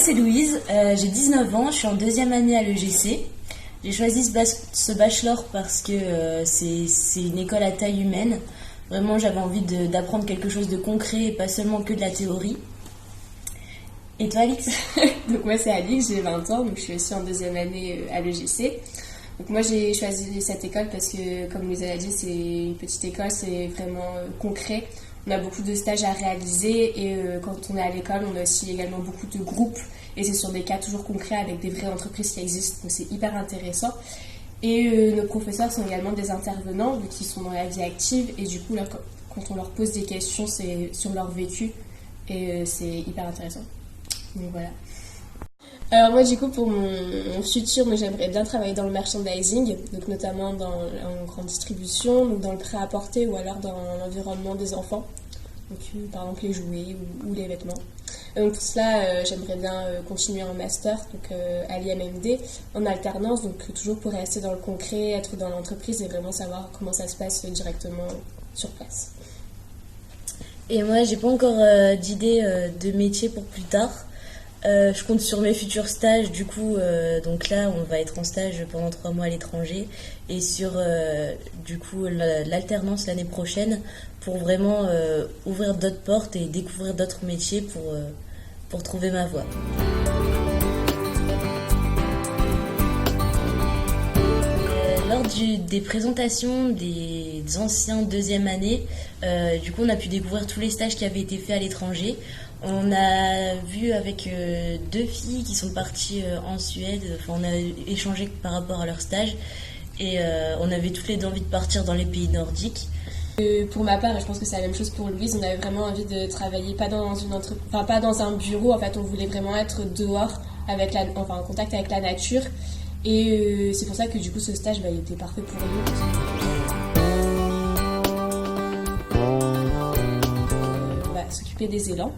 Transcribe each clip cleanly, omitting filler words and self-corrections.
c'est Louise, j'ai 19 ans, je suis en deuxième année à l'EGC. J'ai choisi ce bachelor parce que c'est une école à taille humaine. Vraiment, j'avais envie d'apprendre quelque chose de concret et pas seulement que de la théorie. Et toi, Alix? Donc moi, c'est Alix, j'ai 20 ans, donc je suis aussi en deuxième année à l'EGC. Donc moi, j'ai choisi cette école parce que, comme Louise l'a dit, c'est une petite école, c'est vraiment concret. On a beaucoup de stages à réaliser et quand on est à l'école, on a aussi également beaucoup de groupes et c'est sur des cas toujours concrets avec des vraies entreprises qui existent, donc c'est hyper intéressant. Et nos professeurs sont également des intervenants qui sont dans la vie active et du coup, là, quand on leur pose des questions, c'est sur leur vécu et c'est hyper intéressant. Donc voilà. Alors moi du coup pour mon futur, j'aimerais bien travailler dans le merchandising, donc notamment en grande distribution, donc dans le prêt-à-porter ou alors dans l'environnement des enfants, donc par exemple les jouets ou les vêtements. Donc pour cela j'aimerais bien continuer en master donc à l'IMMD en alternance, donc toujours pour rester dans le concret, être dans l'entreprise et vraiment savoir comment ça se passe directement sur place. Et moi j'ai pas encore d'idée de métier pour plus tard. Je compte sur mes futurs stages, du coup, donc là, on va être en stage pendant 3 mois à l'étranger et sur, du coup, l'alternance l'année prochaine pour vraiment ouvrir d'autres portes et découvrir d'autres métiers pour trouver ma voie. Lors des présentations des anciens deuxième année, du coup, on a pu découvrir tous les stages qui avaient été faits à l'étranger. On a vu avec 2 filles qui sont parties en Suède, on a échangé par rapport à leur stage et on avait toutes les deux envie de partir dans les pays nordiques. Pour ma part, et je pense que c'est la même chose pour Louise, on avait vraiment envie de travailler pas dans une entreprise, pas dans un bureau, en fait on voulait vraiment être dehors, en contact avec la nature et c'est pour ça que du coup ce stage il était parfait pour nous. On va s'occuper des élans.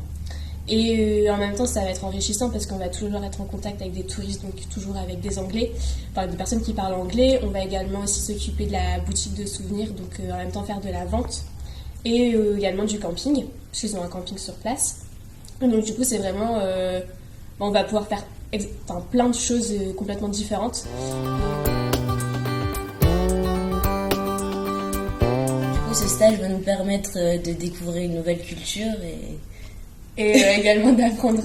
Et en même temps, ça va être enrichissant parce qu'on va toujours être en contact avec des touristes, donc toujours avec des Anglais, des personnes qui parlent anglais. On va également aussi s'occuper de la boutique de souvenirs, donc en même temps faire de la vente. Et également du camping, parce qu'ils ont un camping sur place. Et donc du coup, c'est vraiment... on va pouvoir faire plein de choses complètement différentes. Du coup, ce stage va nous permettre de découvrir une nouvelle culture et également d'apprendre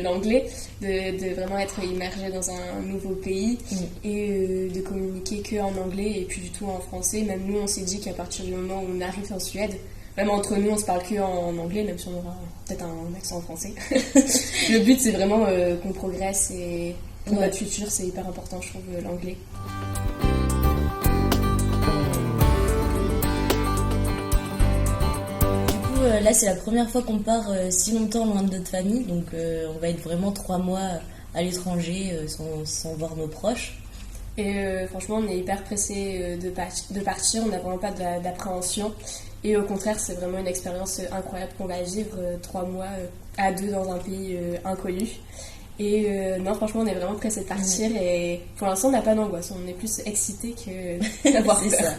l'anglais, de vraiment être immergé dans un nouveau pays et de communiquer que en anglais et plus du tout en français. Même nous, on s'est dit qu'à partir du moment où on arrive en Suède, même entre nous, on se parle que en anglais, même si on aura peut-être un accent en français. Le but, c'est vraiment qu'on progresse et pour notre futur, c'est hyper important, je trouve, l'anglais. Là, c'est la première fois qu'on part si longtemps loin de notre famille, donc on va être vraiment 3 mois à l'étranger sans voir nos proches. Et franchement, on est hyper pressés de partir, on n'a vraiment pas d'appréhension. Et au contraire, c'est vraiment une expérience incroyable qu'on va vivre 3 mois à 2 dans un pays inconnu. Et non, franchement, on est vraiment pressés de partir et pour l'instant, on n'a pas d'angoisse, on est plus excités que d'avoir peur. C'est ça.